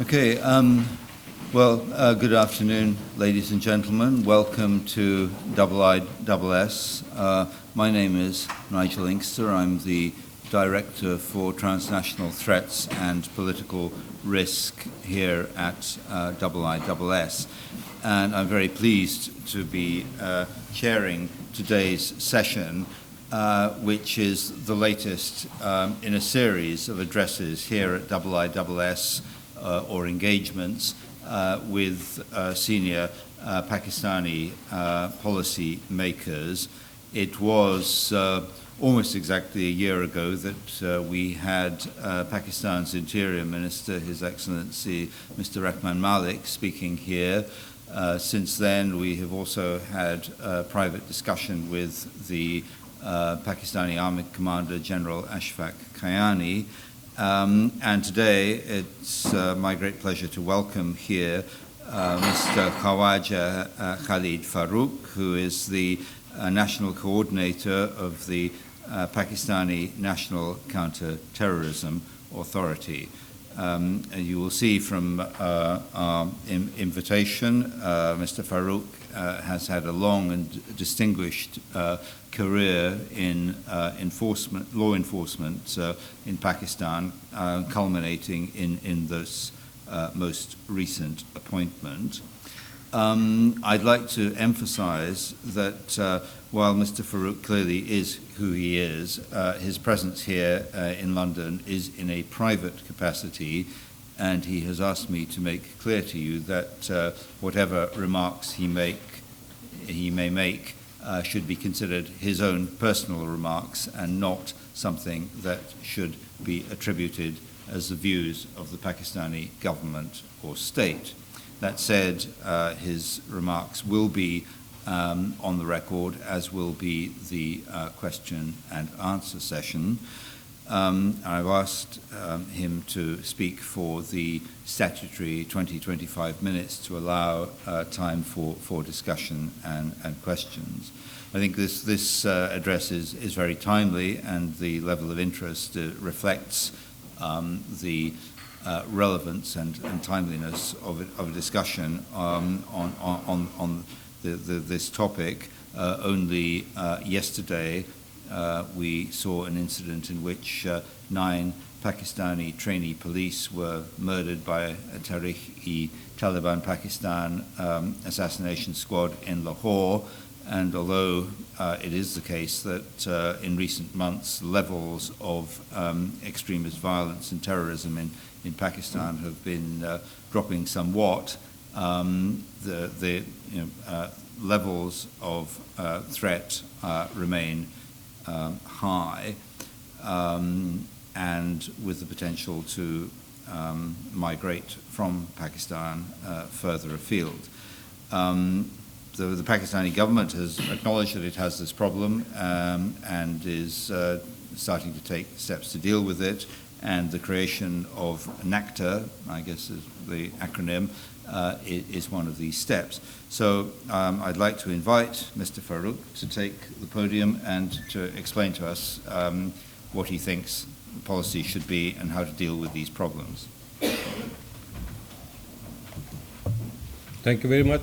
Okay, good afternoon, ladies and gentlemen. Welcome to IISS. My name is Nigel Inkster. I'm the Director for Transnational Threats and Political Risk here at IISS. And I'm very pleased to be chairing today's session, which is the latest in a series of addresses here at IISS or engagements with senior Pakistani policy makers. It was almost exactly a year ago that we had Pakistan's Interior Minister, His Excellency Mr. Rahman Malik, speaking here. Since then, we have also had a private discussion with the Pakistani Army Commander General Ashfaq Kayani. And today, it's my great pleasure to welcome here Mr. Khawaja Khalid Farooq, who is the National Coordinator of the Pakistani National Counter-terrorism Authority. You will see from our invitation, Mr. Farooq has had a long and distinguished career in law enforcement in Pakistan, culminating in this most recent appointment. I'd like to emphasize that while Mr. Farooq clearly is who he is, his presence here in London is in a private capacity, and he has asked me to make clear to you that whatever remarks he may make should be considered his own personal remarks and not something that should be attributed as the views of the Pakistani government or state. That said, his remarks will be on the record, as will be the question and answer session. I've asked him to speak for the statutory 20-25 minutes to allow time for discussion and questions. I think this address is very timely, and the level of interest reflects the relevance and timeliness of a discussion on this topic. Only yesterday we saw an incident in which 9 Pakistani trainee police were murdered by a Tehreek-e-Taliban Pakistan assassination squad in Lahore. And although it is the case that in recent months levels of extremist violence and terrorism in Pakistan have been dropping somewhat, the levels of threat remain high, and with the potential to migrate from Pakistan further afield. The Pakistani government has acknowledged that it has this problem and is starting to take steps to deal with it, and the creation of NACTA, I guess is the acronym, is one of these steps. So I'd like to invite Mr. Farooq to take the podium and to explain to us what he thinks policy should be and how to deal with these problems. Thank you very much,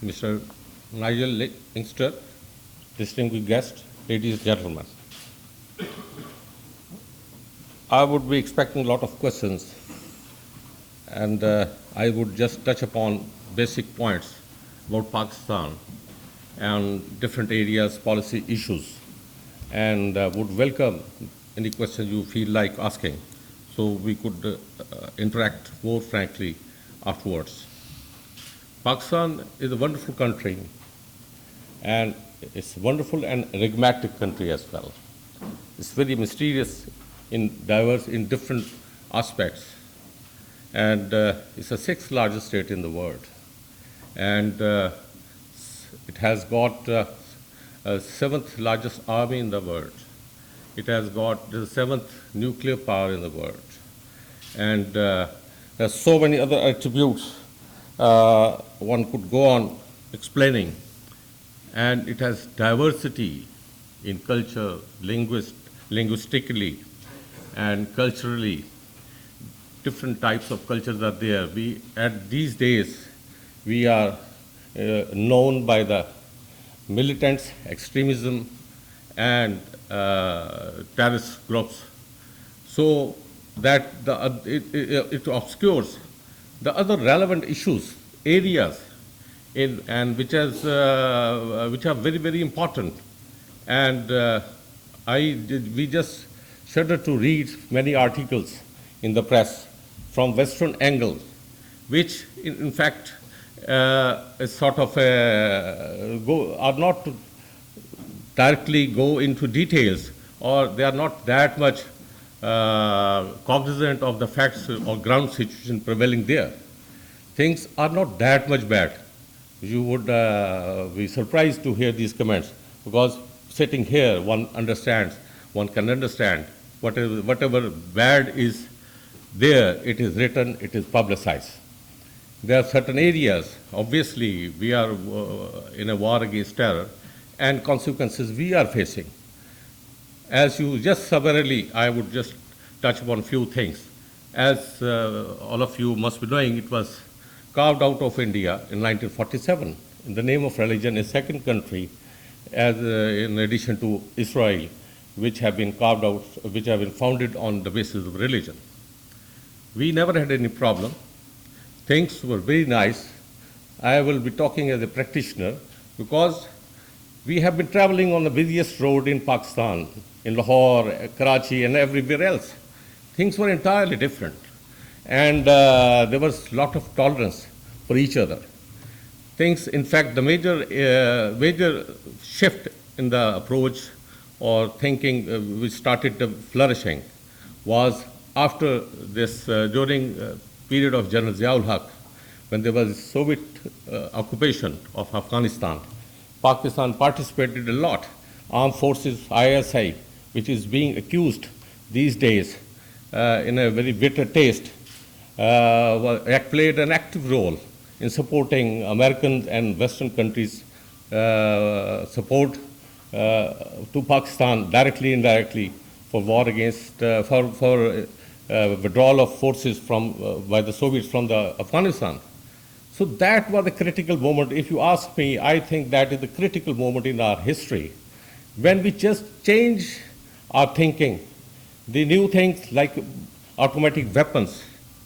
Mr. Nigel Inkster, distinguished guest, ladies and gentlemen. I would be expecting a lot of questions, and I would just touch upon basic points about Pakistan and different areas, policy issues, and would welcome any questions you feel like asking, so we could interact more frankly afterwards. Pakistan is a wonderful country, and it's a wonderful and enigmatic country as well. It's very mysterious, diverse in different aspects, and it's the 6th largest state in the world, and it has got the 7th largest army in the world. It has got the 7th nuclear power in the world, and there's so many other attributes one could go on explaining, and it has diversity in culture, linguistically, and culturally. Different types of cultures are there. At these days, we are known by the militants, extremism, and terrorist groups. So that it obscures the other relevant issues, areas, which are very, very important. And we just shudder to read many articles in the press from Western angles, which in fact is sort of are not directly go into details, or they are not that much cognizant of the facts or ground situation prevailing there. Things are not that much bad. You would be surprised to hear these comments, because sitting here, one can understand whatever bad is there, it is written, it is publicized. There are certain areas, obviously, we are in a war against terror, and consequences we are facing. As you just summarily, I would just touch upon a few things. As all of you must be knowing, it was carved out of India in 1947 in the name of religion, a second country, as in addition to Israel, which have been carved out, which have been founded on the basis of religion. We never had any problem. Things were very nice. I will be talking as a practitioner because we have been traveling on the busiest road in Pakistan, in Lahore, Karachi, and everywhere else. Things were entirely different. And there was a lot of tolerance for each other. Things, in fact, the major shift in the approach or thinking which started flourishing was after this, during period of General Ziaul Haq, when there was Soviet occupation of Afghanistan. Pakistan participated a lot. Armed Forces, IISS, which is being accused these days in a very bitter taste, played an active role in supporting American and Western countries' support to Pakistan, directly, indirectly, for war against, for withdrawal of forces by the Soviets from Afghanistan. So that was a critical moment. If you ask me, I think that is the critical moment in our history when we just change our thinking. The new things like automatic weapons,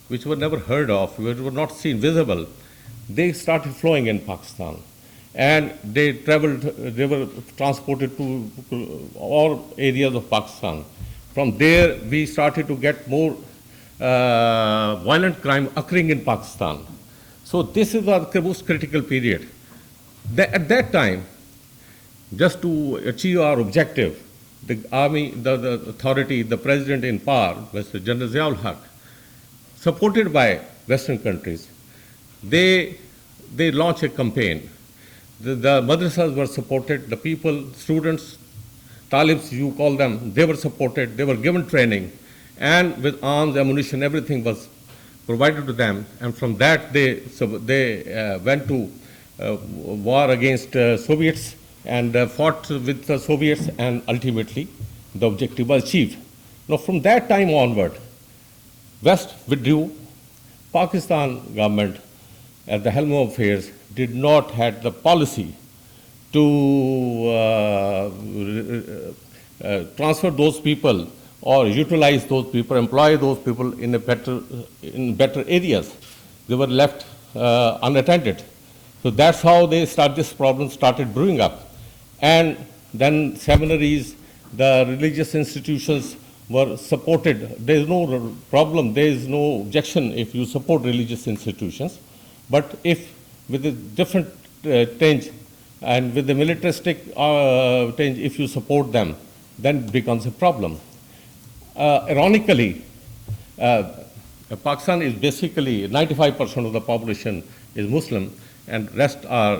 which were never heard of, which were not seen visible, they started flowing in Pakistan. And they were transported to all areas of Pakistan. From there, we started to get more violent crime occurring in Pakistan. So this is the most critical period. At that time, just to achieve our objective, the army, the authority, the president in power, Mr. General Ziaul Haq, supported by Western countries, they launched a campaign. The madrasas were supported, the people, students, talibs, you call them, they were supported, they were given training, and with arms, ammunition, everything was provided to them, and from that they went to war against Soviets and fought with the Soviets, and ultimately the objective was achieved. Now from that time onward, West withdrew. Pakistan government at the helm of affairs did not have the policy to transfer those people or utilize those people, employ those people in better areas. They were left unattended. So that's how this problem started brewing up. And then seminaries, the religious institutions were supported. There is no problem, there is no objection if you support religious institutions. But if with a different tinge and with the militaristic tinge, if you support them, then it becomes a problem. Ironically, Pakistan is basically 95% of the population is Muslim, and rest are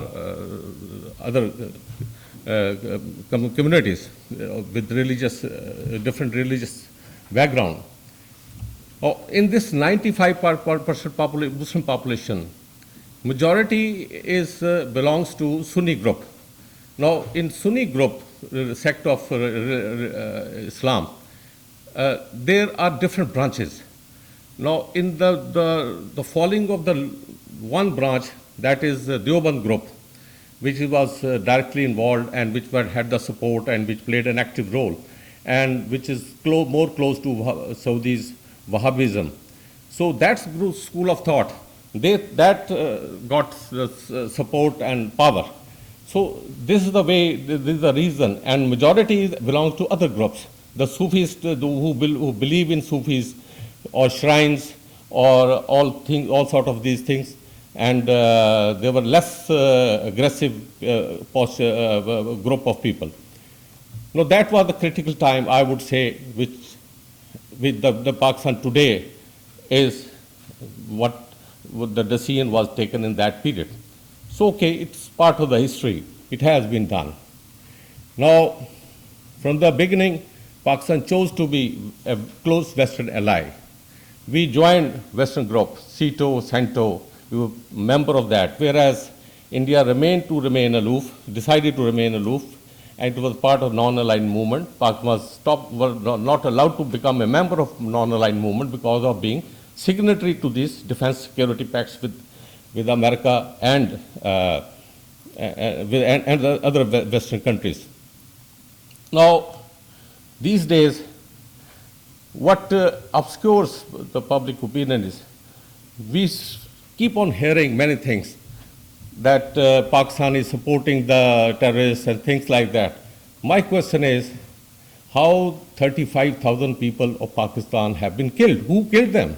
other communities with different religious background. In this 95% Muslim population, majority belongs to Sunni group. Now, in Sunni group, sect of Islam, there are different branches. Now, in the falling of the one branch, that is the Deoband group, which was directly involved and which had the support and which played an active role, and which is more close to Saudi's Wahhabism. So that school of thought, that got support and power. So this is the way, this is the reason, and majority belongs to other groups. The Sufis who believe in Sufis or shrines or all sort of these things, and they were less aggressive group of people. Now that was the critical time, I would say, which with the Pakistan today is what the decision was taken in that period. So okay, it's part of the history. It has been done. Now, from the beginning, Pakistan chose to be a close Western ally. We joined Western group, CETO, CENTO, we were a member of that, whereas India remained aloof, decided to remain aloof, and it was part of non-aligned movement. Pakistan were not allowed to become a member of non-aligned movement because of being signatory to these defense security pacts with America and the other Western countries. Now, these days, what obscures the public opinion is, we keep on hearing many things, that Pakistan is supporting the terrorists and things like that. My question is, how 35,000 people of Pakistan have been killed? Who killed them?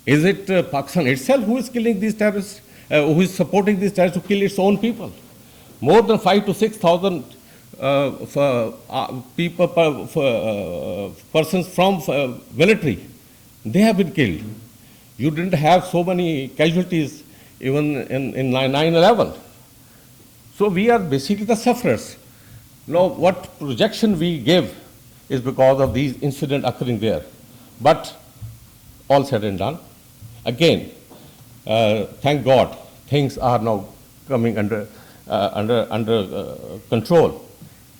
Is it Pakistan itself who is killing these terrorists, who is supporting these terrorists to kill its own people? More than 5,000 to 6,000 persons from military, they have been killed. You didn't have so many casualties even in 9/11. So we are basically the sufferers. Now, what projection we give is because of these incidents occurring there. But all said and done, again, thank God, things are now coming under control.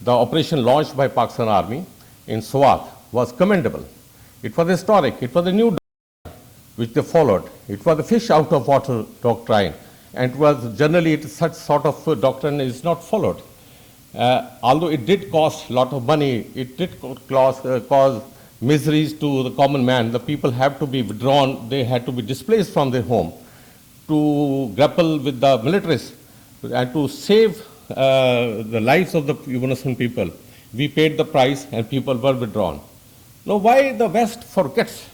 The operation launched by Pakistan Army in Swat was commendable. It was historic. It was a new which they followed. It was the fish out of water doctrine, and it was generally such sort of doctrine is not followed. Although it did cost a lot of money, it did cause miseries to the common man. The people have to be withdrawn, they had to be displaced from their home to grapple with the militaries and to save the lives of the innocent people. We paid the price and people were withdrawn. Now, why the West forgets?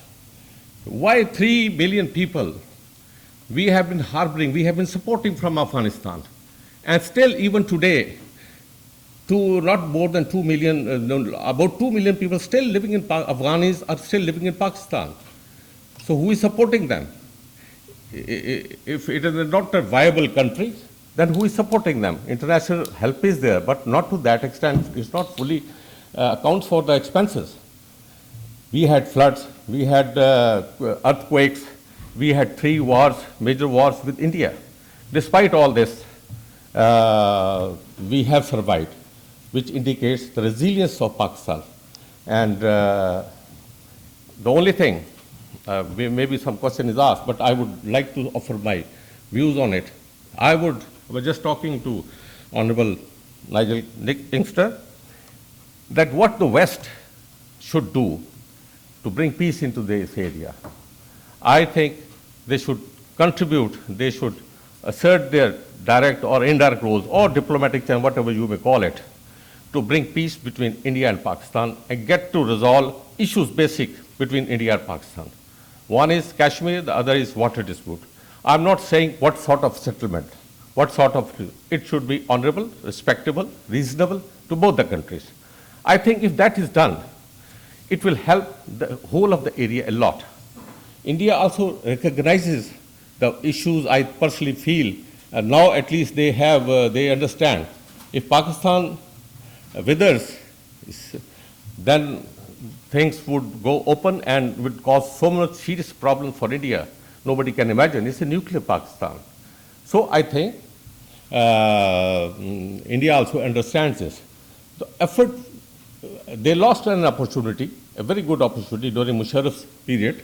Why 3 billion people we have been harboring, we have been supporting from Afghanistan, and still even today, to not more than 2 million, about 2 million people still living in Afghanis are still living in Pakistan. So who is supporting them? If it is not a viable country, then who is supporting them? International help is there, but not to that extent. It's not fully accounts for the expenses. We had floods, we had earthquakes, we had 3 wars, major wars with India. Despite all this, we have survived, which indicates the resilience of Pakistan. And the only thing, maybe some question is asked, but I would like to offer my views on it. I was just talking to Honorable Nigel Inkster, that what the West should do to bring peace into this area. I think they should contribute, they should assert their direct or indirect roles, or diplomatic channel, whatever you may call it, to bring peace between India and Pakistan and get to resolve issues basic between India and Pakistan. One is Kashmir, the other is water dispute. I'm not saying what sort of settlement, it should be honorable, respectable, reasonable to both the countries. I think if that is done, it will help the whole of the area a lot. India also recognizes the issues, I personally feel, and now at least they understand. If Pakistan withers, then things would go open and would cause so much serious problems for India. Nobody can imagine. It's a nuclear Pakistan. So I think India also understands this. The effort, they lost an opportunity, a very good opportunity during Musharraf's period,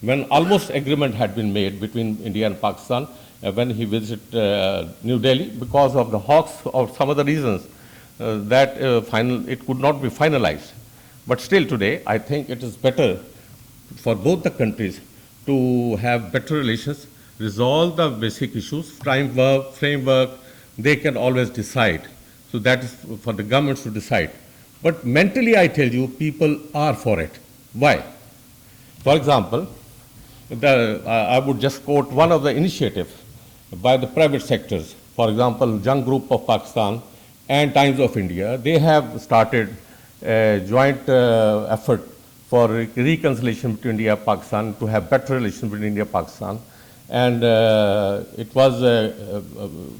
when almost agreement had been made between India and Pakistan when he visited New Delhi because of the hawks or some other reasons that it could not be finalized. But still today, I think it is better for both the countries to have better relations, resolve the basic issues, framework, they can always decide. So that is for the governments to decide. But mentally, I tell you, people are for it. Why? For example, I would just quote one of the initiatives by the private sectors. For example, Young Group of Pakistan and Times of India, they have started a joint effort for reconciliation between India and Pakistan, to have better relations between India and Pakistan. And it was,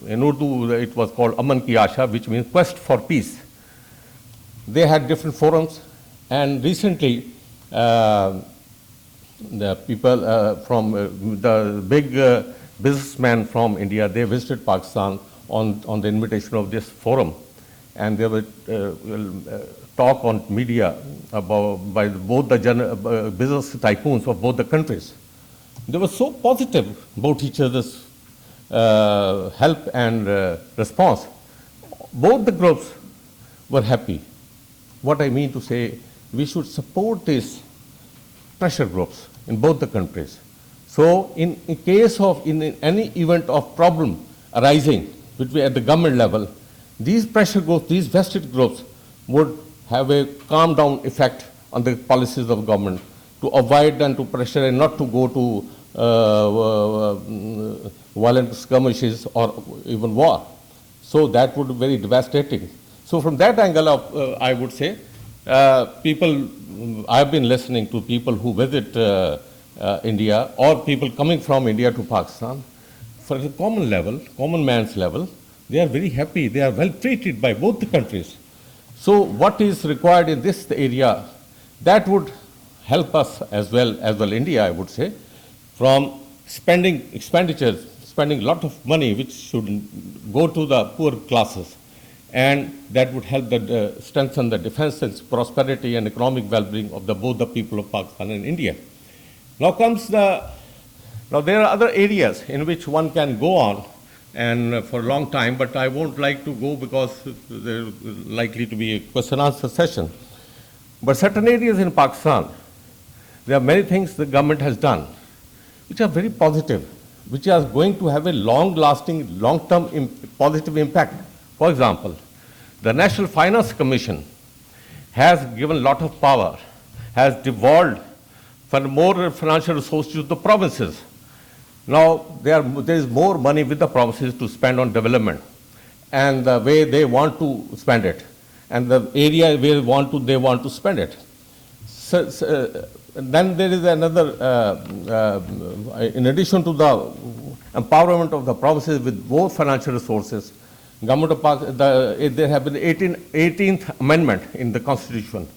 in Urdu, it was called Aman Ki Asha, which means quest for peace. They had different forums, and recently, the people from the big businessmen from India, they visited Pakistan on the invitation of this forum. And they would talk on media by both the business tycoons of both the countries. They were so positive about each other's help and response. Both the groups were happy. What I mean to say, we should support these pressure groups in both the countries. So in case of in any event of problem arising at the government level, these pressure groups, these vested groups would have a calm down effect on the policies of government to avoid and to pressure and not to go to violent skirmishes or even war. So that would be very devastating. So from that angle of, I would say, people, I've been listening to people who visit India or people coming from India to Pakistan. For the common level, common man's level, they are very happy. They are well treated by both the countries. So what is required in this area, that would help us as well India, I would say, from spending a lot of money which should go to the poor classes, and that would help strengthen the defense and prosperity and economic well-being of both the people of Pakistan and India. Now there are other areas in which one can go on and for a long time, but I won't like to go because there's likely to be a question-answer session. But certain areas in Pakistan, there are many things the government has done which are very positive, which are going to have a long-lasting, long-term positive impact. For example, the National Finance Commission has given a lot of power, has devolved for more financial resources to the provinces. Now, there is more money with the provinces to spend on development and the way they want to spend it, and the area where they want to spend it. Then there is another, in addition to the empowerment of the provinces with more financial resources, Government of Pakistan, there have been 18th Amendment in the Constitution,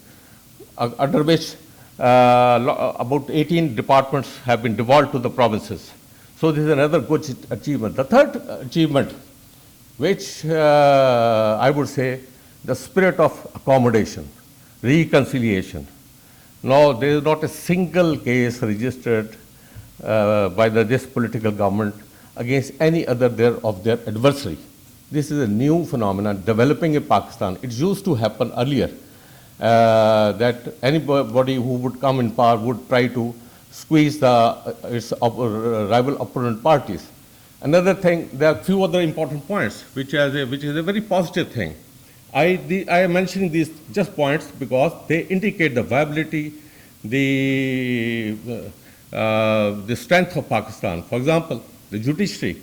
under which about 18 departments have been devolved to the provinces. So this is another good achievement. The third achievement, which I would say, the spirit of accommodation, reconciliation. Now, there is not a single case registered by this political government against any other of their adversary. This is a new phenomenon developing in Pakistan. It used to happen earlier, that anybody who would come in power would try to squeeze its rival opponent parties. Another thing, there are a few other important points, which is a very positive thing. I am mentioning these just points because they indicate the viability, the strength of Pakistan. For example, the judiciary.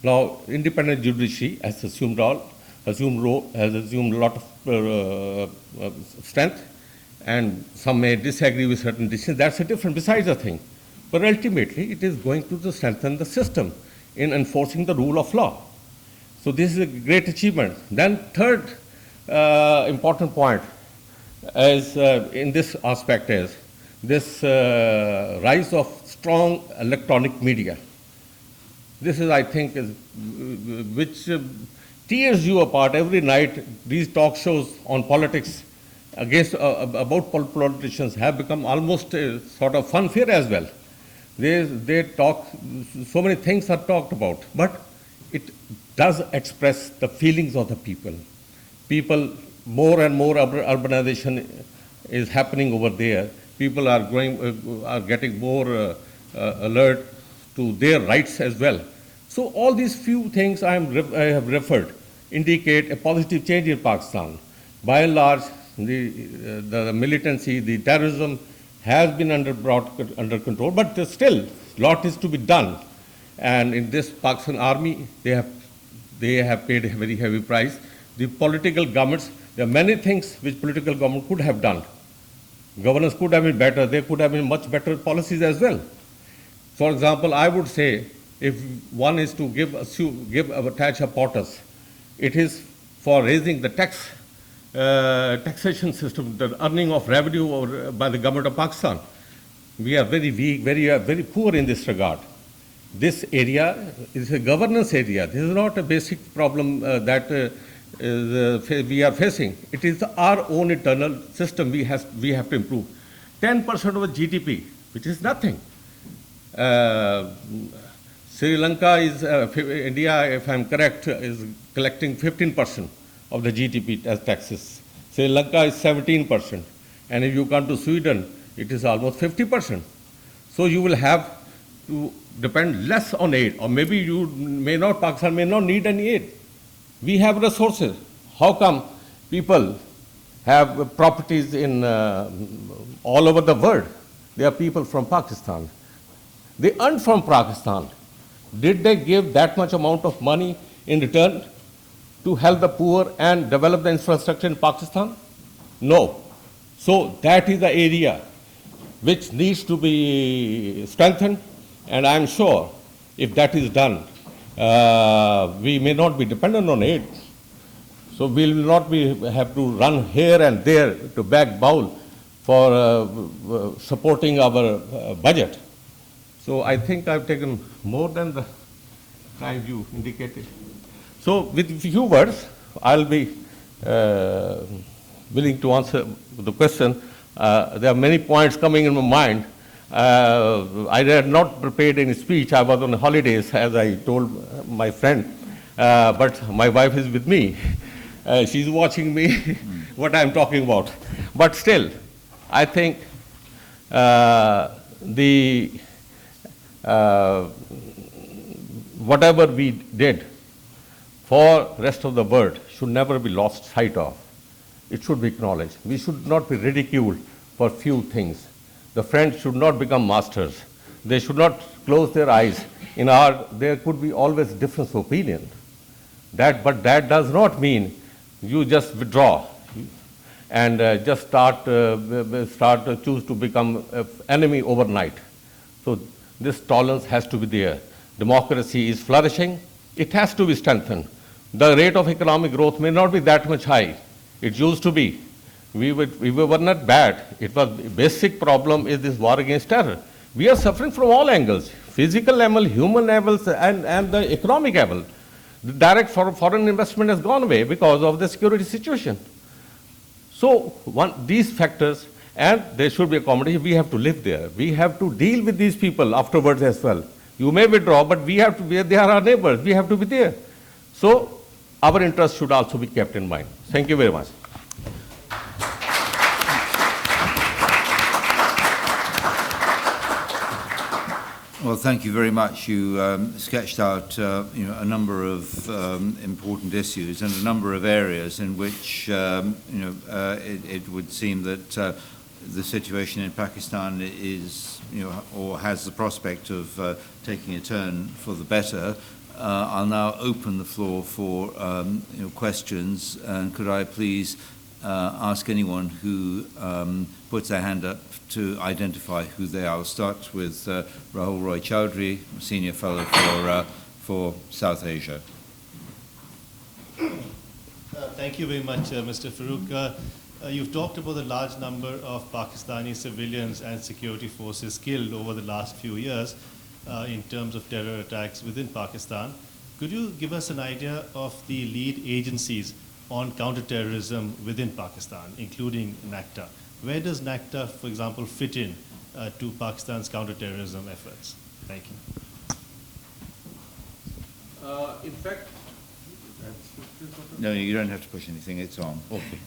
Now, independent judiciary has assumed a lot of strength, and some may disagree with certain decisions. That's a different, besides the thing. But ultimately, it is going to strengthen the system in enforcing the rule of law. So this is a great achievement. Then third important point is, in this aspect is this rise of strong electronic media. This is, I think, which tears you apart every night. These talk shows on politics against about politicians have become almost a sort of funfair as well. They talk, so many things are talked about, but it does express the feelings of the people. People, more and more urbanization is happening over there. People are are getting more alert to their rights as well. So all these few things I have referred indicate a positive change in Pakistan. By and large, the militancy, the terrorism has been brought under control, but still a lot is to be done. And in this Pakistan army, they have paid a very heavy price. The political governments, there are many things which political government could have done. Governance could have been better. There could have been much better policies as well. For example, I would say if one is to attach a potus, it is for raising the taxation system, the earning of revenue by the government of Pakistan. We are very weak, very poor in this regard. This area is a governance area. This is not a basic problem that we are facing. It is our own internal system we have to improve. 10% of GDP, which is nothing. Sri Lanka is, India, if I'm correct, is collecting 15% of the GDP as taxes. Sri Lanka is 17%. And if you come to Sweden, it is almost 50%. So you will have to depend less on aid, or maybe Pakistan may not need any aid. We have resources. How come people have properties in all over the world? They are people from Pakistan. They earn from Pakistan. Did they give that much amount of money in return to help the poor and develop the infrastructure in Pakistan? No. So that is the area which needs to be strengthened, and I'm sure if that is done, we may not be dependent on aid. So we will not have to run here and there to beg bowl for supporting our budget. So I think I've taken more than the time you indicated. So with few words, I'll be willing to answer the question. There are many points coming in my mind. I had not prepared any speech. I was on holidays, as I told my friend, but my wife is with me. She's watching me, what I'm talking about. But still, I think whatever we did for rest of the world should never be lost sight of. It should be acknowledged. We should not be ridiculed for few things. The friends should not become masters. They should not close their eyes. There could be always difference of opinion. But that does not mean you just withdraw and just choose to become enemy overnight. So this tolerance has to be there. Democracy is flourishing. It has to be strengthened. The rate of economic growth may not be that much high. It used to be. We were not bad. It was basic problem is this war against terror. We are suffering from all angles, physical level, human levels, and the economic level. The direct foreign investment has gone away because of the security situation. So these factors, and there should be accommodation, we have to live there. We have to deal with these people afterwards as well. You may withdraw, but we have to be, they are our neighbors. We have to be there. So our interests should also be kept in mind. Thank you very much. Well, thank you very much. You sketched out a number of important issues and a number of areas in which it would seem that the situation in Pakistan is or has the prospect of taking a turn for the better. I'll now open the floor for questions, and could I please ask anyone who puts their hand up to identify who they are. I'll start with Rahul Roy Chowdhury, Senior Fellow for South Asia. Thank you very much, Mr. Farooq. You've talked about the large number of Pakistani civilians and security forces killed over the last few years in terms of terror attacks within Pakistan. Could you give us an idea of the lead agencies on counterterrorism within Pakistan, including NACTA? Where does NACTA, for example, fit in to Pakistan's counterterrorism efforts? Thank you. In fact, No, you don't have to push anything. It's on. okay.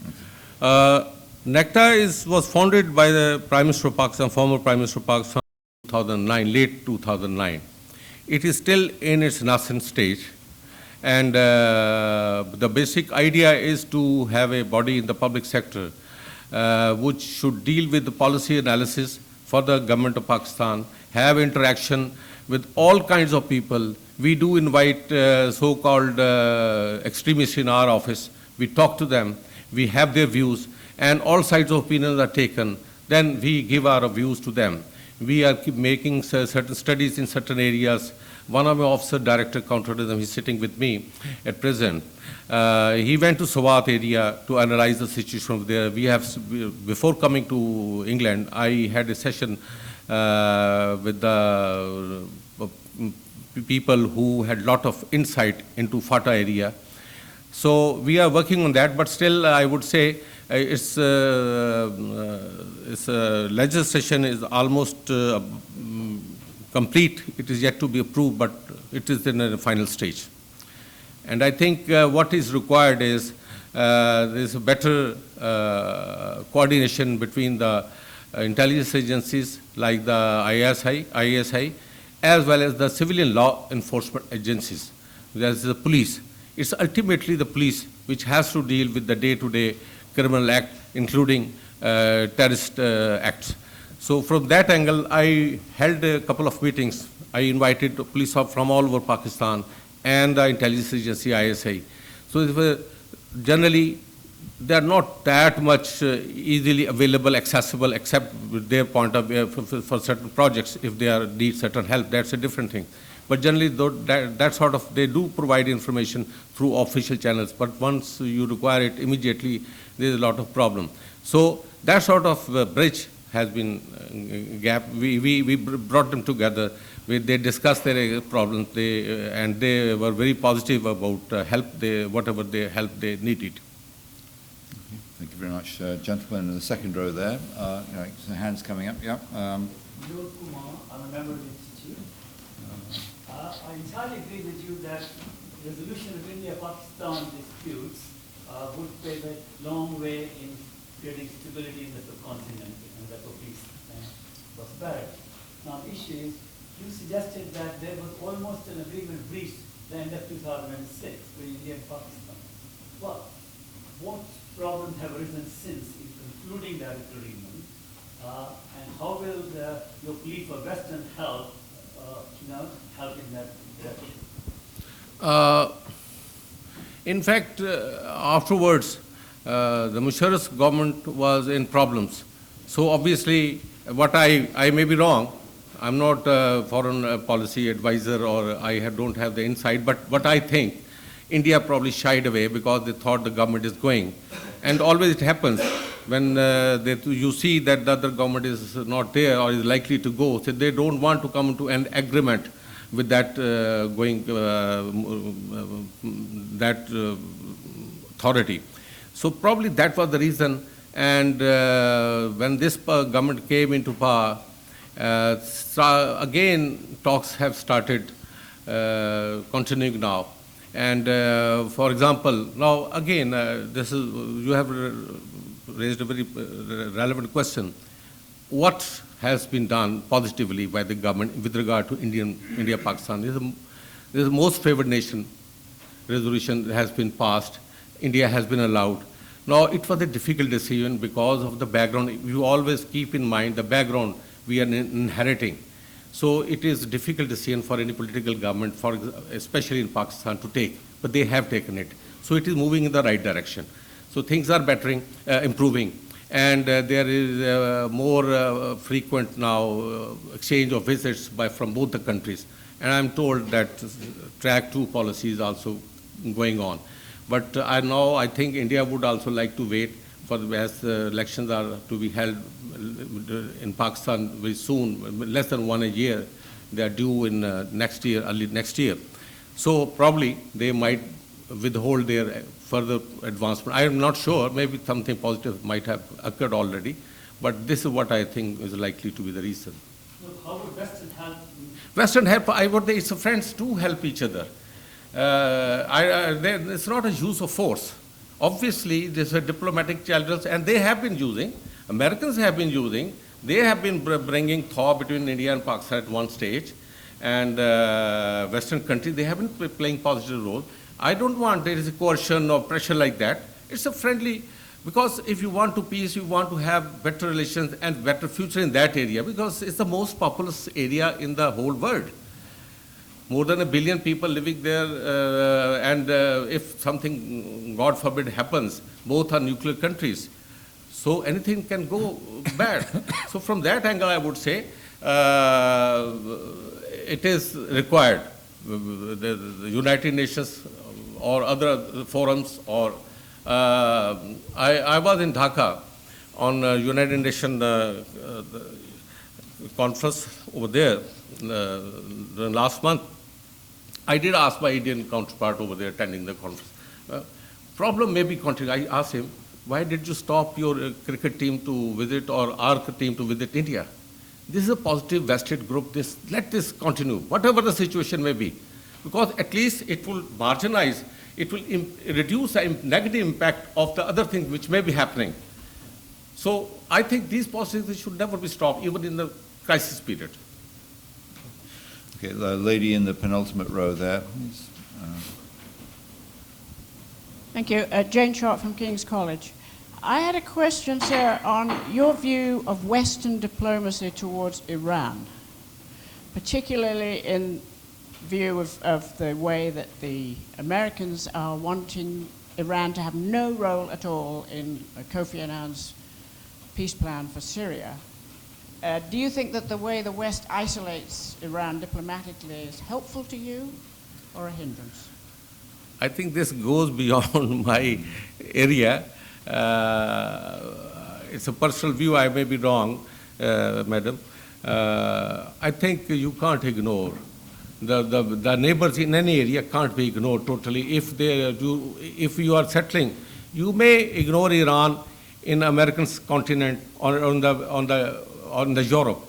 NACTA was founded by the Prime Minister of Pakistan, former Prime Minister of Pakistan, 2009, late 2009. It is still in its nascent stage, and the basic idea is to have a body in the public sector which should deal with the policy analysis for the government of Pakistan, have interaction with all kinds of people. We do invite so-called extremists in our office. We talk to them, we have their views, and all sides of opinions are taken. Then we give our views to them. We are making certain studies in certain areas. One of my officer, Director Counter-terrorism, he's sitting with me at present. He went to Swat area to analyze the situation there. We have, before coming to England, I had a session with the people who had a lot of insight into FATA area. So we are working on that, but still I would say its legislation is almost complete. It is yet to be approved, but it is in a final stage. And I think what is required is there is a better coordination between the intelligence agencies like the IISS, as well as the civilian law enforcement agencies. There's the police. It's ultimately the police which has to deal with the day-to-day criminal act, including terrorist acts. So from that angle, I held a couple of meetings. I invited police from all over Pakistan and the intelligence agency, ISI. So it was generally, they are not that much easily available, accessible, except with their point of view for certain projects. If they need certain help, that's a different thing. But generally, that sort of, they do provide information through official channels. But once you require it immediately, there's a lot of problem. So that sort of bridge has been gap. We brought them together. They discussed their problems, and they were very positive about whatever help they needed. Thank you very much. Gentleman in the second row there. Hands coming up. Yeah. Noor Kumar, I'm a member of the Institute. I entirely agree with you that resolution of India-Pakistan disputes would pave a long way in creating stability in the subcontinent and therefore peace and prosperity. Now the issue is, you suggested that there was almost an agreement reached the end of 2006 with India and Pakistan. Well, what problems have arisen since, including that agreement, and how will your plea for Western help, help in that direction? In fact, afterwards, the Musharraf's government was in problems. So obviously, what I may be wrong. I'm not a foreign policy advisor, or don't have the insight, but what I think, India probably shied away because they thought the government is going. And always it happens when you see that the other government is not there or is likely to go, so they don't want to come to an agreement with that authority. So probably that was the reason. And when this government came into power, again, talks have started continuing now. And for example, now again, you have raised a very relevant question. What has been done positively by the government with regard to India-Pakistan? This is the most favored nation resolution that has been passed. India has been allowed. Now, it was a difficult decision because of the background. You always keep in mind the background we are inheriting. So it is a difficult decision for any political government, especially in Pakistan, to take. But they have taken it. So it is moving in the right direction. So things are improving. And there is more frequent now exchange of visits from both the countries. And I'm told that track 2 policy is also going on. But I think India would also like to wait as the elections are to be held in Pakistan very soon, less than 1 year. They are due in next year, early next year. So probably they might withhold their further advancement. I am not sure, maybe something positive might have occurred already, but this is what I think is likely to be the reason. So how would Western help? Western help, I would say, it's friends do help each other. It's not a use of force. Obviously, there's a diplomatic channels, and they have been using, Americans have been using, they have been bringing thaw between India and Pakistan at one stage, and Western countries, they haven't been playing positive role. I don't want there is a coercion or pressure like that. It's a friendly, because if you want to peace, you want to have better relations and better future in that area, because it's the most populous area in the whole world. More than 1 billion people living there, and if something, God forbid, happens, both are nuclear countries. So anything can go bad. So from that angle, I would say, it is required. The United Nations or other forums, or I was in Dhaka on United Nations conference over there the last month. I did ask my Indian counterpart over there attending the conference. Problem may be continuing. I asked him, why did you stop your cricket team to visit or our team to visit India? This is a positive vested group. Let this continue, whatever the situation may be. Because at least it will marginalize, it will reduce the negative impact of the other things which may be happening. So I think these policies should never be stopped, even in the crisis period. Okay, the lady in the penultimate row there, please. Thank you. Jane Sharp from King's College. I had a question, sir, on your view of Western diplomacy towards Iran, particularly in view of the way that the Americans are wanting Iran to have no role at all in Kofi Annan's peace plan for Syria. Do you think that the way the West isolates Iran diplomatically is helpful to you or a hindrance? I think this goes beyond my area. It's a personal view. I may be wrong, madam. I think you can't ignore. The neighbors in any area can't be ignored totally. If you are settling, you may ignore Iran in American continent or on the Europe.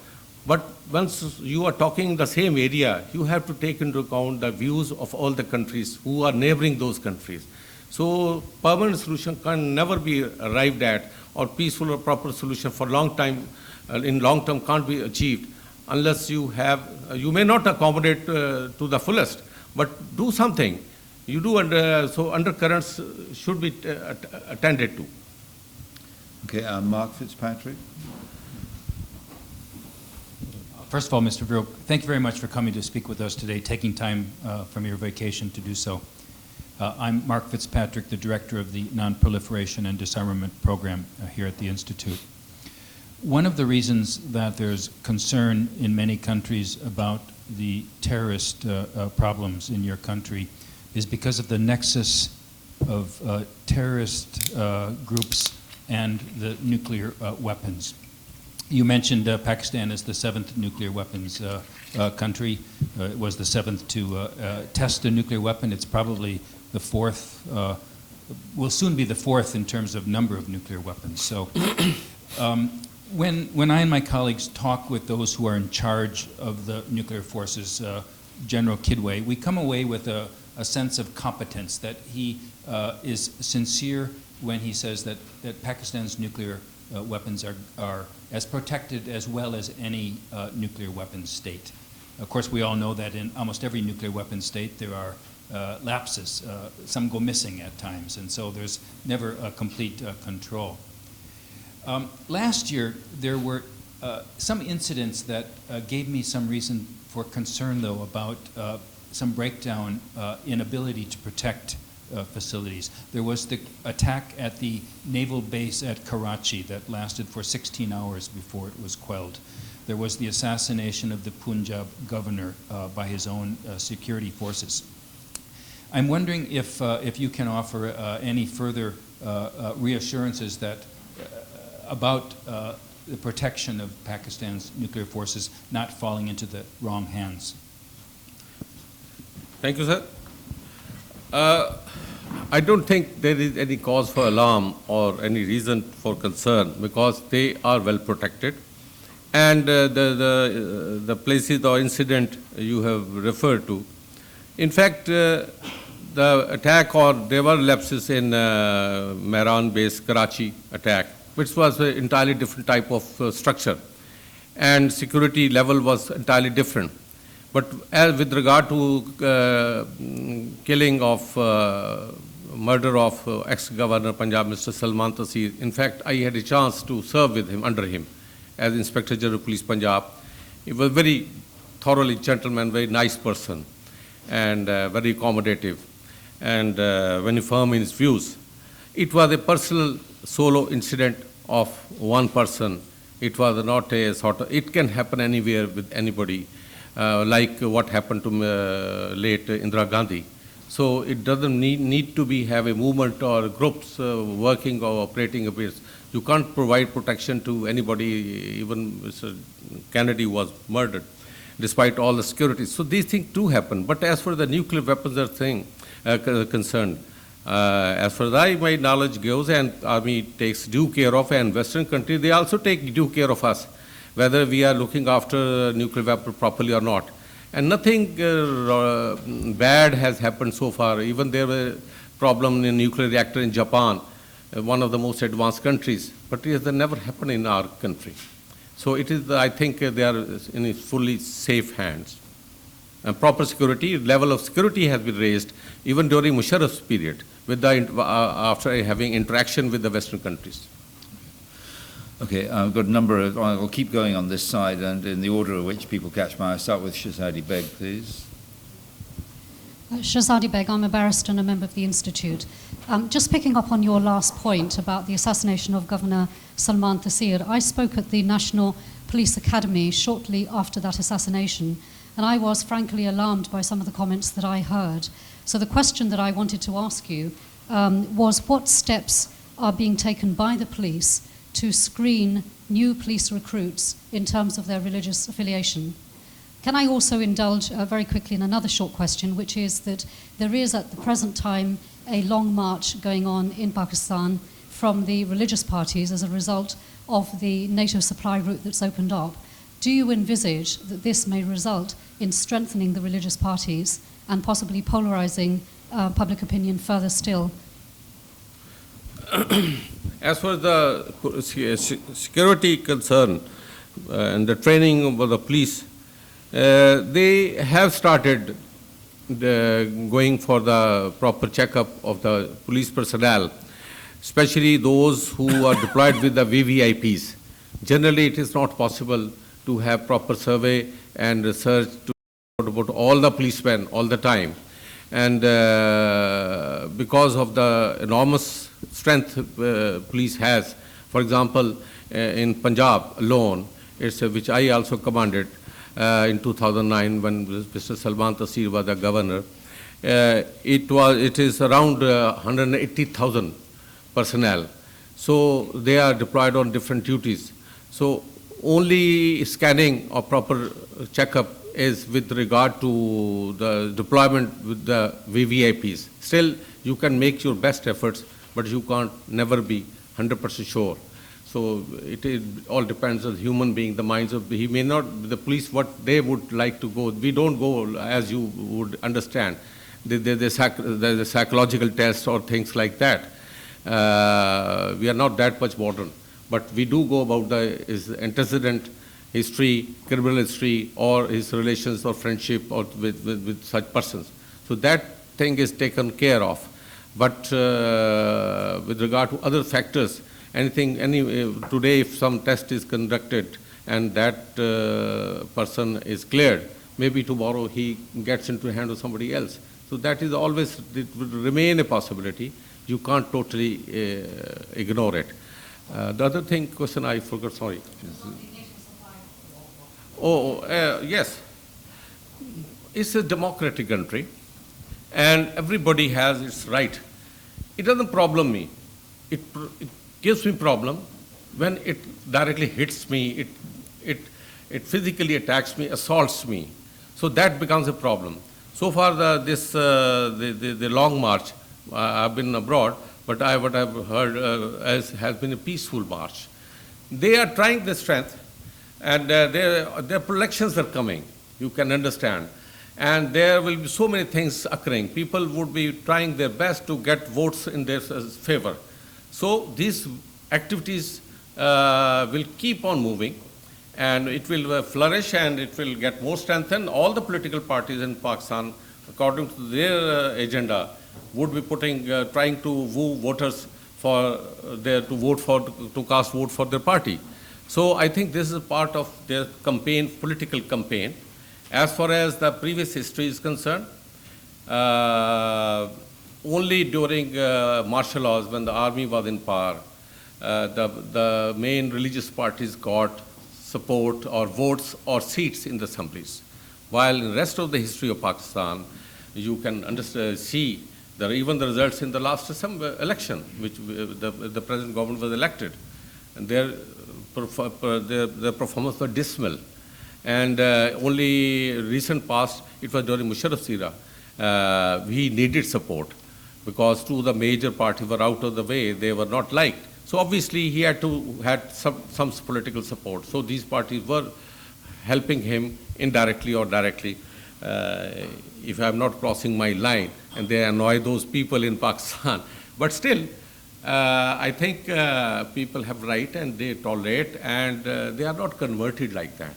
But once you are talking the same area, you have to take into account the views of all the countries who are neighboring those countries. So permanent solution can never be arrived at, or peaceful or proper solution for long time, in long term can't be achieved unless you may not accommodate to the fullest, but do something. You do, so undercurrents should be attended to. Okay, Mark Fitzpatrick. First of all, Mr. Farooq, thank you very much for coming to speak with us today, taking time from your vacation to do so. I'm Mark Fitzpatrick, the director of the Non-Proliferation and Disarmament Program here at the Institute. One of the reasons that there's concern in many countries about the terrorist problems in your country is because of the nexus of terrorist groups and the nuclear weapons. You mentioned Pakistan as the 7th nuclear weapons country. It was the 7th to test a nuclear weapon. It's probably the 4th, will soon be the 4th in terms of number of nuclear weapons. So when I and my colleagues talk with those who are in charge of the nuclear forces, General Kidway, we come away with a sense of competence, that he is sincere when he says that Pakistan's nuclear weapons are as protected as well as any nuclear weapons state. Of course, we all know that in almost every nuclear weapons state there are lapses. Some go missing at times, and so there's never a complete control. Last year, there were some incidents that gave me some reason for concern, though, about some breakdown in ability to protect facilities. There was the attack at the naval base at Karachi that lasted for 16 hours before it was quelled. There was the assassination of the Punjab governor by his own security forces. I'm wondering if you can offer any further reassurances that about the protection of Pakistan's nuclear forces not falling into the wrong hands. Thank you, sir. I don't think there is any cause for alarm or any reason for concern because they are well protected. And the places or incident you have referred to, in fact, the attack or there were lapses in Mehran-based Karachi attack, which was an entirely different type of structure, and security level was entirely different. But as with regard to killing of murder of ex-governor Punjab, Mr. Salman Taseer, in fact, I had a chance to serve with him, under him, as Inspector General of Police Punjab. He was very thoroughly gentleman, very nice person, and very accommodative, and very firm in his views. It was a personal solo incident of one person. It was not a sort of, it can happen anywhere with anybody, like what happened to late Indira Gandhi. So it doesn't need to have a movement or groups working or operating a base. You can't provide protection to anybody. Even Mr. Kennedy was murdered, despite all the security. So these things do happen. But as for the nuclear weapons are concerned, as far as my knowledge goes, and Army takes due care of, and Western countries, they also take due care of us, whether we are looking after nuclear weapons properly or not. And nothing bad has happened so far. Even there was a problem in a nuclear reactor in Japan, one of the most advanced countries, but it has never happened in our country. So it is, I think they are in fully safe hands. And proper security, level of security has been raised even during Musharraf's period, with the, after having interaction with the Western countries. Okay, I've got a number of, I'll keep going on this side, and in the order of which people catch my eye. I'll start with Shahzadi Beg, please. Shahzadi Beg, I'm a barrister and a member of the Institute. Just picking up on your last point about the assassination of Governor Salman Taseer, I spoke at the National Police Academy shortly after that assassination, and I was frankly alarmed by some of the comments that I heard. So the question that I wanted to ask you was what steps are being taken by the police to screen new police recruits in terms of their religious affiliation? Can I also indulge very quickly in another short question, which is that there is at the present time a long march going on in Pakistan from the religious parties as a result of the NATO supply route that's opened up. Do you envisage that this may result in strengthening the religious parties and possibly polarizing public opinion further still? As far as the security concern and the training of the police, they have started going for the proper checkup of the police personnel, especially those who are deployed with the VVIPs. Generally, it is not possible to have proper survey and research to about all the policemen all the time. And because of the enormous strength police has, for example, in Punjab alone, which I also commanded in 2009 when Mr. Salman Taseer was the governor, it is around 180,000 personnel. So they are deployed on different duties. So only scanning or proper checkup is with regard to the deployment with the VVIPs. Still, you can make your best efforts, but you can't never be 100% sure. So it all depends on the human being, the minds of, he may not, the police, what they would like to go. We don't go, as you would understand, there's a psychological test or things like that. We are not that much modern, but we do go about his antecedent history, criminal history, or his relations or friendship or with such persons. So that thing is taken care of. But with regard to other factors, today if some test is conducted and that person is cleared, maybe tomorrow he gets into the hand of somebody else. So that is always, it will remain a possibility. You can't totally ignore it. The other question I forgot, sorry. Yes. It's a democratic country and everybody has its right. It doesn't problem me. It gives me problem when it directly hits me, it physically attacks me, assaults me. So that becomes a problem. So far, the long march, I've been abroad, but what I've heard has been a peaceful march. They are trying their strength, and their elections are coming, you can understand. And there will be so many things occurring. People would be trying their best to get votes in their favor. So these activities will keep on moving, and it will flourish, and it will get more strengthened. All the political parties in Pakistan, according to their agenda, would be trying to woo voters to cast vote for their party. So I think this is part of their campaign, political campaign. As far as the previous history is concerned, only during martial laws, when the army was in power, the main religious parties got support or votes or seats in the assemblies. While in the rest of the history of Pakistan, you can see that even the results in the last election, which the present government was elected, and their performance was dismal. And only recent past, it was during Musharraf's era, he needed support, because two of the major parties were out of the way, they were not liked. So obviously he had some political support. So these parties were helping him indirectly or directly, if I'm not crossing my line, and they annoy those people in Pakistan. But still, I think people have right, and they tolerate, and they are not converted like that.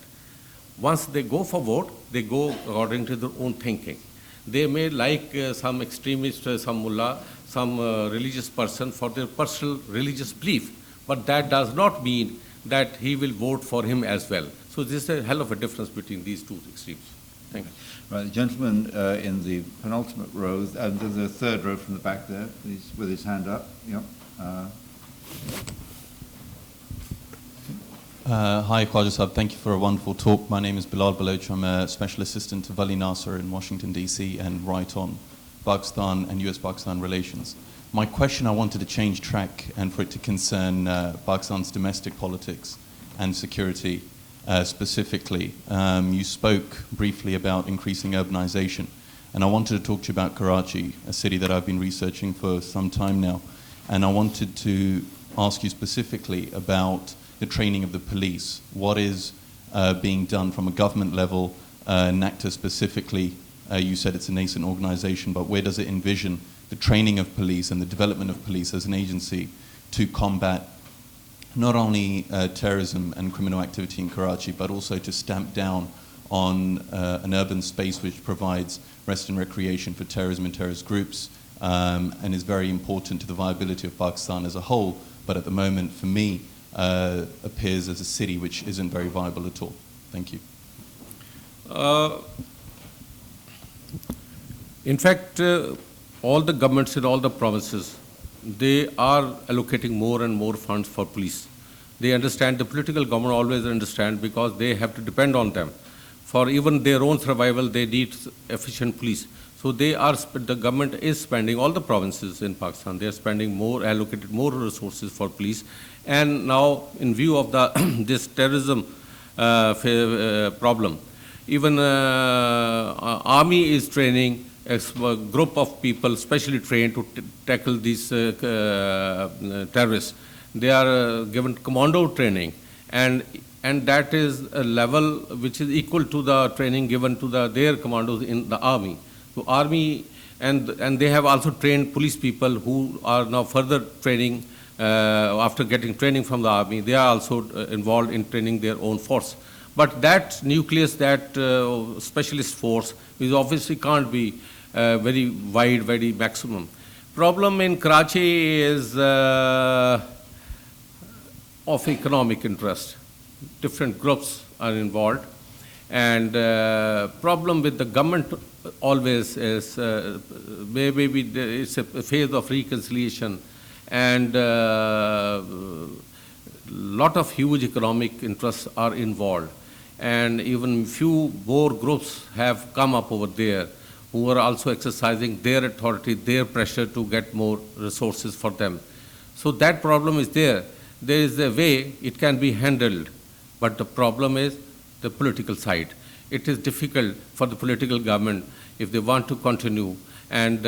Once they go for vote, they go according to their own thinking. They may like some extremist, some mullah, some religious person for their personal religious belief, but that does not mean that he will vote for him as well. So this is a hell of a difference between these two extremes. Thank you. Right, the gentleman in the penultimate row, the third row from the back there, please, with his hand up. Yep. Hi, Khawaja Sahib. Thank you for a wonderful talk. My name is Bilal Baloch. I'm a special assistant to Vali Nasser in Washington, D.C., and write on Pakistan and U.S.-Pakistan relations. My question, I wanted to change track and for it to concern Pakistan's domestic politics and security specifically. You spoke briefly about increasing urbanization, and I wanted to talk to you about Karachi, a city that I've been researching for some time now. And I wanted to ask you specifically about the training of the police. What is being done from a government level, NACTA specifically? You said it's a nascent organization, but where does it envision the training of police and the development of police as an agency to combat not only terrorism and criminal activity in Karachi, but also to stamp down on an urban space which provides rest and recreation for terrorism and terrorist groups, and is very important to the viability of Pakistan as a whole, but at the moment, for me, appears as a city which isn't very viable at all. Thank you. In fact, all the governments in all the provinces, they are allocating more and more funds for police. They understand, the political government always understand, because they have to depend on them. For even their own survival, they need efficient police. So the government is spending, all the provinces in Pakistan, they are spending more, allocated more resources for police. And now, in view of this terrorism problem, even army is training a group of people specially trained to tackle these terrorists. They are given commando training, and that is a level which is equal to the training given to their commandos in the army. So army, and they have also trained police people who are now further training after getting training from the army. They are also involved in training their own force. But that nucleus, that specialist force, is obviously can't be very wide, very maximum. Problem in Karachi is of economic interest. Different groups are involved. And problem with the government always is maybe it's a phase of reconciliation, and lot of huge economic interests are involved. And even few more groups have come up over there who are also exercising their authority, their pressure to get more resources for them. So that problem is there. There is a way it can be handled, but the problem is the political side. it is difficult for the political government if they want to continue. And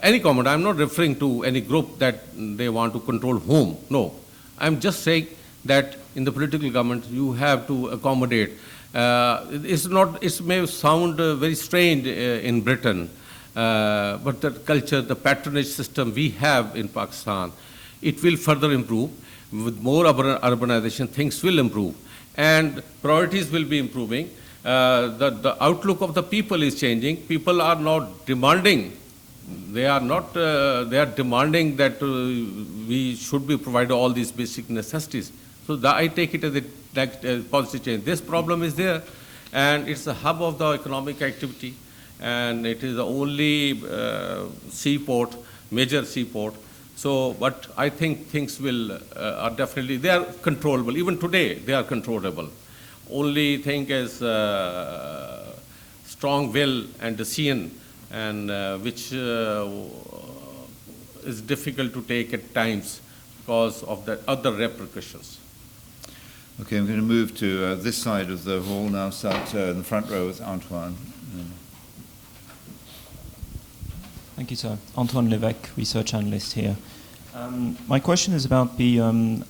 any comment, I'm not referring to any group that they want to control whom, no. I'm just saying that in the political government, you have to accommodate. It may sound very strange in Britain, but the culture, the patronage system we have in Pakistan, it will further improve. With more urbanization, things will improve. And priorities will be improving. The outlook of the people is changing. People are not demanding. They are demanding that we should be provided all these basic necessities. So I take it as a positive change. This problem is there, and it's the hub of the economic activity, and it is the only seaport, major seaport. So, but I think things are definitely, they are controllable. Even today, they are controllable. Only thing is strong will and decision, and which is difficult to take at times because of the other repercussions. Okay, I'm going to move to this side of the hall now, start in the front row with Antoine. Thank you, sir. Antoine Levesque, research analyst here. My question is about the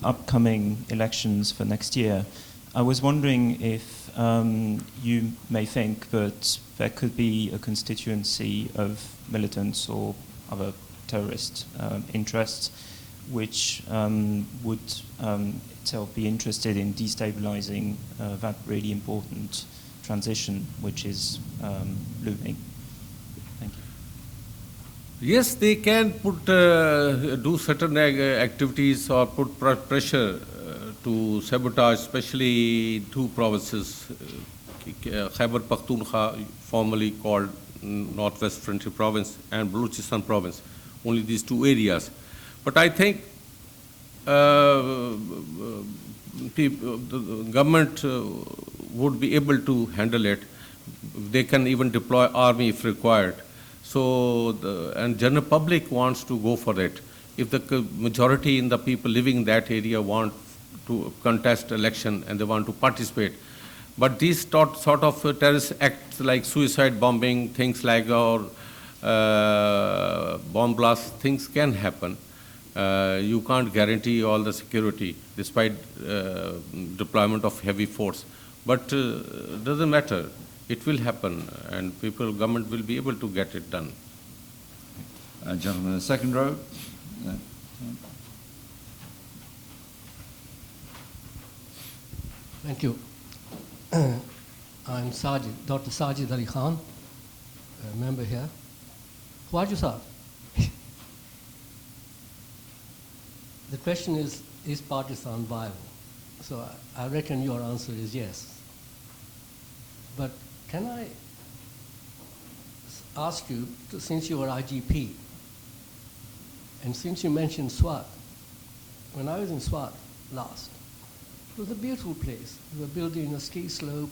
upcoming elections for next year. I was wondering if you may think that there could be a constituency of militants or other terrorist interests which would itself be interested in destabilizing that really important transition which is looming. Thank you. Yes, they can do certain activities or put pressure to sabotage, especially two provinces, Khyber Pakhtunkhwa, formerly called Northwest Frontier Province, and Balochistan Province, only these two areas. But I think the government would be able to handle it. They can even deploy army if required. So, and general public wants to go for it. If the majority in the people living in that area want to contest election and they want to participate. But these sort of terrorist acts like suicide bombing, things like or bomb blasts, things can happen. You can't guarantee all the security despite deployment of heavy force. But doesn't matter. It will happen, and government will be able to get it done. Gentleman in the second row. Thank you. I'm Dr. Sajid Ali Khan, a member here. Khawaja Sahib, the question is Pakistan viable? So I reckon your answer is yes. But can I ask you, since you are IGP, and since you mentioned Swat, when I was in Swat last, it was a beautiful place. We were building a ski slope.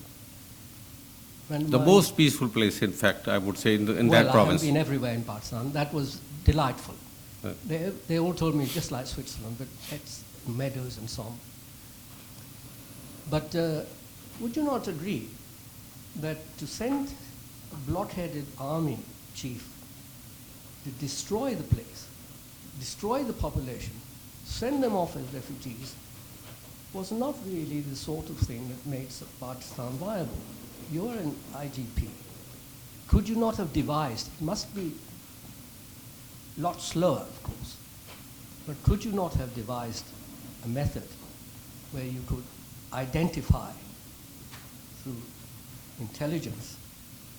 The most peaceful place, in fact, I would say, in that province. Well, I have been everywhere in Pakistan. That was delightful. They all told me just like Switzerland, but it's meadows and so on. But would you not agree that to send a blockheaded army chief to destroy the place, destroy the population, send them off as refugees, was not really the sort of thing that makes Pakistan viable? You're an IGP. Could you not have devised, it must be a lot slower, of course, but could you not have devised a method where you could identify through intelligence,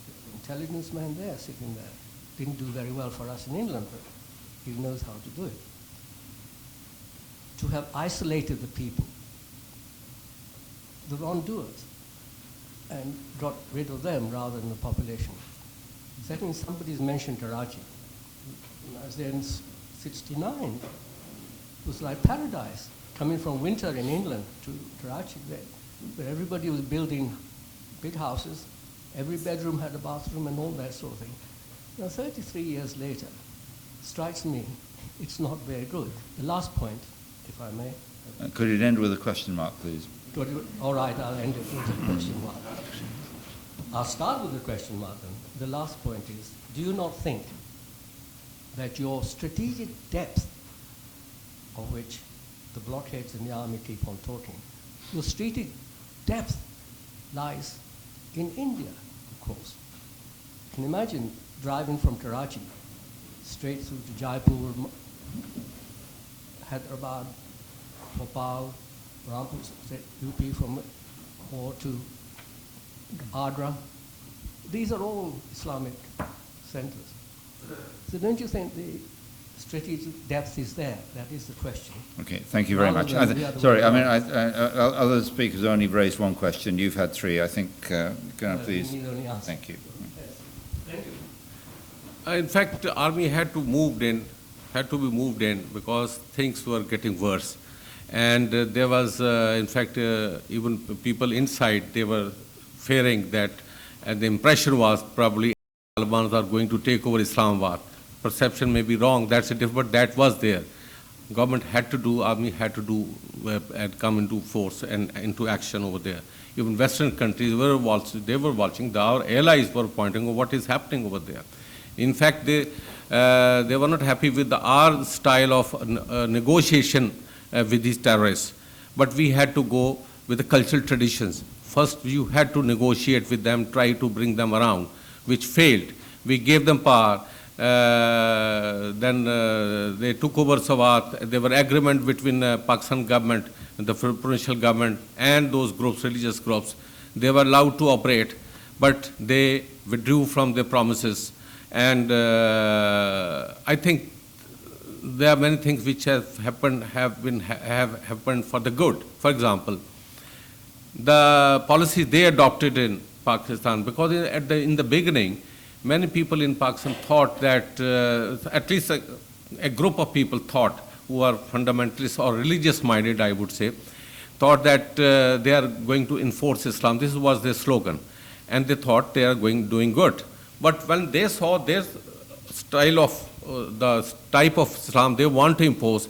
the intelligence man there, sitting there, didn't do very well for us in England, but he knows how to do it, to have isolated the people, the wrongdoers, and got rid of them rather than the population. Second, somebody's mentioned Karachi. When I was there in '69, it was like paradise, coming from winter in England to Karachi, where everybody was building big houses, every bedroom had a bathroom and all that sort of thing. Now, 33 years later, strikes me it's not very good. The last point, if I may. Could it end with a question mark, please? All right, I'll end it with a question mark. I'll start with the question, Martin. The last point is, do you not think that your strategic depth, of which the blockheads in the army keep on talking, your strategic depth lies in India, of course. You can imagine driving from Karachi straight through to Jaipur, Hyderabad, Bhopal, Rampur, UP from or to Agra. These are all Islamic centers. So don't you think the strategic depth is there? That is the question. Okay, thank you very much. Sorry, other speakers only raised one question. You've had three. I think, please. Thank you. Thank you. In fact, the army had to be moved in because things were getting worse. And there was, in fact, even people inside, they were fearing that, and the impression was probably Taliban are going to take over Islamabad. Perception may be wrong, that's a different, but that was there. Government had to do, army had to do, and come into force and into action over there. Even Western countries were watching, our allies were pointing out what is happening over there. In fact, they were not happy with our style of negotiation with these terrorists. But we had to go with the cultural traditions. First, you had to negotiate with them, try to bring them around, which failed. We gave them power. Then they took over Swat. There were agreement between Pakistan government, the provincial government, and those groups, religious groups. They were allowed to operate, but they withdrew from their promises. And I think there are many things which have happened for the good. For example, the policies they adopted in Pakistan, because in the beginning, many people in Pakistan thought that, at least a group of people thought, who are fundamentalists or religious-minded, I would say, thought that they are going to enforce Islam. This was their slogan. And they thought they are doing good. But when they saw their style of, the type of Islam they want to impose,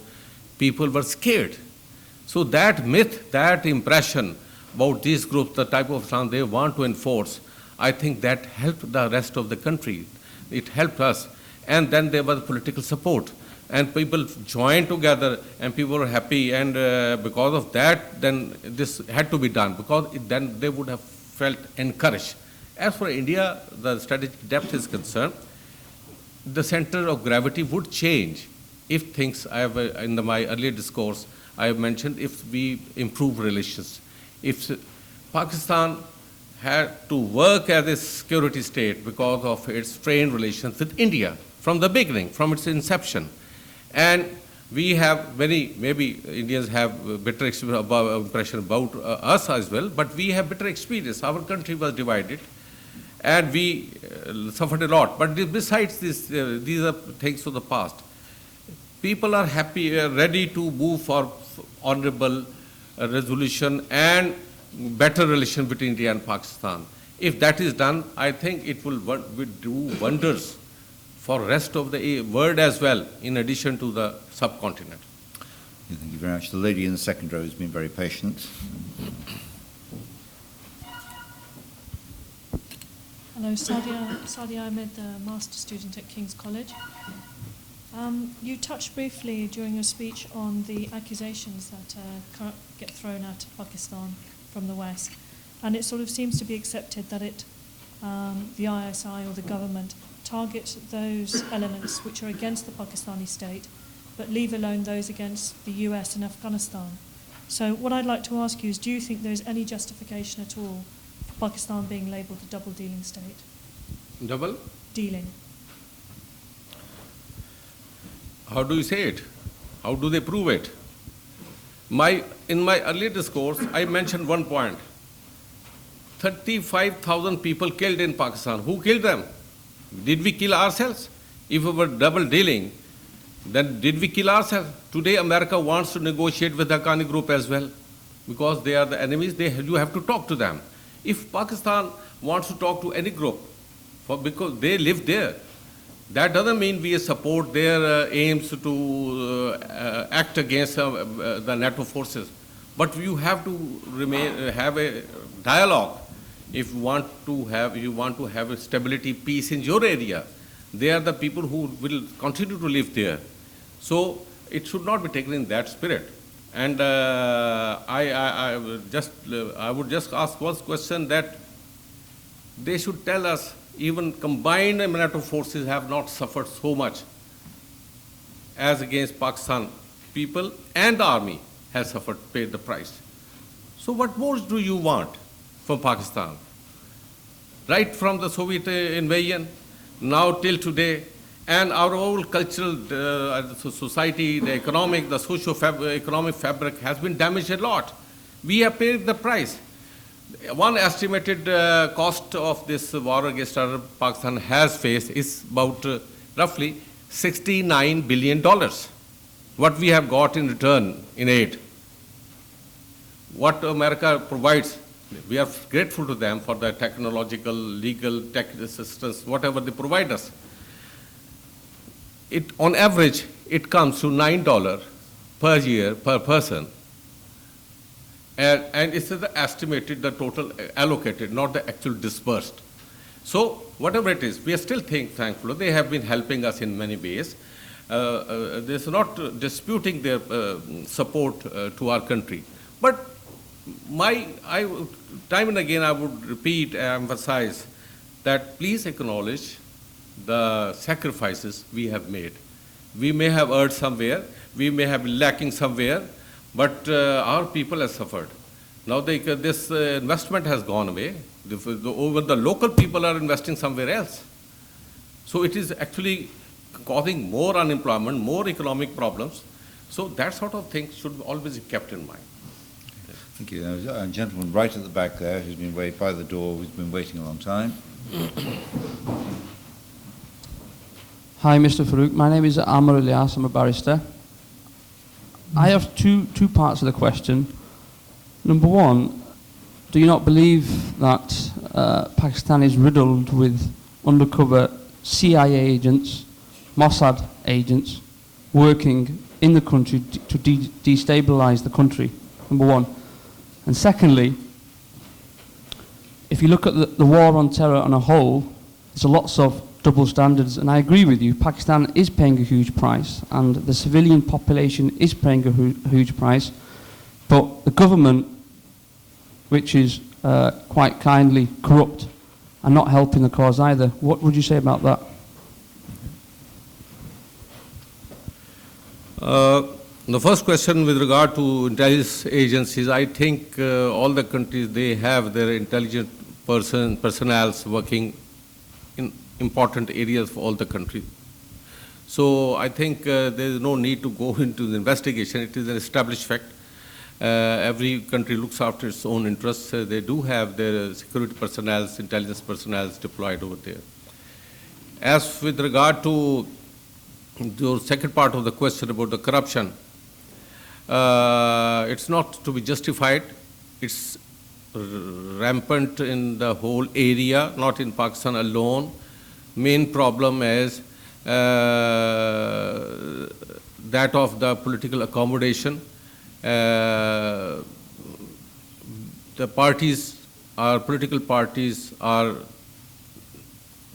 people were scared. So that myth, that impression about these groups, the type of Islam they want to enforce, I think that helped the rest of the country. It helped us. And then there was political support. And people joined together and people were happy. And because of that, then this had to be done, because then they would have felt encouraged. As for India, the strategic depth is concerned, the center of gravity would change if things, in my earlier discourse, I have mentioned, if we improve relations. If Pakistan had to work as a security state because of its strained relations with India from the beginning, from its inception. And we have maybe Indians have bitter impression about us as well, but we have bitter experience. Our country was divided and we suffered a lot. But besides this, these are things of the past. People are happy, ready to move for honorable resolution and better relation between India and Pakistan. If that is done, I think it will do wonders for rest of the world as well, in addition to the subcontinent. Thank you very much. The lady in the second row has been very patient. Hello, Sadia Ahmed, master student at King's College. You touched briefly during your speech on the accusations that get thrown at Pakistan from the West, and it sort of seems to be accepted that the ISI or the government target those elements which are against the Pakistani state, but leave alone those against the US and Afghanistan. So what I'd like to ask you is, do you think there's any justification at all for Pakistan being labelled a double-dealing state? Double? Dealing. How do you say it? How do they prove it? In my earlier discourse, I mentioned one point. 35,000 people killed in Pakistan. Who killed them? Did we kill ourselves? If we were double dealing, then did we kill ourselves? Today, America wants to negotiate with the Haqqani group as well, because they are the enemies. You have to talk to them. If Pakistan wants to talk to any group, because they live there, that doesn't mean we support their aims to act against the NATO forces. But you have to have a dialogue. if you want to have a stability, peace in your area, they are the people who will continue to live there. So it should not be taken in that spirit. And I would just ask one question, that they should tell us, even combined NATO forces have not suffered so much as against Pakistan. People and the army has suffered, paid the price. So what more do you want from Pakistan? Right from the Soviet invasion, now till today, and our whole cultural society, the economic, the socio-economic fabric has been damaged a lot. We have paid the price. One estimated cost of this war against terror Pakistan has faced is about roughly $69 billion. What we have got in return in aid. What America provides, we are grateful to them for the technological, legal, tech assistance, whatever they provide us. On average, it comes to $9 per year per person. And it's the estimated, the total allocated, not the actual disbursed. So whatever it is, we are still thankful. They have been helping us in many ways. This is not disputing their support to our country. But time and again I would repeat and emphasize that please acknowledge the sacrifices we have made. We may have erred somewhere, we may have been lacking somewhere, but our people have suffered. Now this investment has gone away. The local people are investing somewhere else. So it is actually causing more unemployment, more economic problems. So that sort of thing should always be kept in mind. Thank you. There was a gentleman right at the back there who's been waiting by the door, who's been waiting a long time. Hi, Mr. Farooq. My name is Amar Ilyas. I'm a barrister. I have two parts of the question. Number one, do you not believe that Pakistan is riddled with undercover CIA agents, Mossad agents, working in the country to destabilize the country? Number one. And secondly, if you look at the war on terror on a whole, there's lots of double standards, and I agree with you, Pakistan is paying a huge price, and the civilian population is paying a huge price, but the government, which is quite kindly corrupt, are not helping the cause either. What would you say about that? The first question with regard to intelligence agencies, I think all the countries, they have their intelligence personnel working in important areas for all the countries. So I think there is no need to go into the investigation. It is an established fact. Every country looks after its own interests. They do have their security personnel, intelligence personnel deployed over there. As with regard to the second part of the question about the corruption, it's not to be justified. It's rampant in the whole area, not in Pakistan alone. Main problem is that of the political accommodation. The political parties are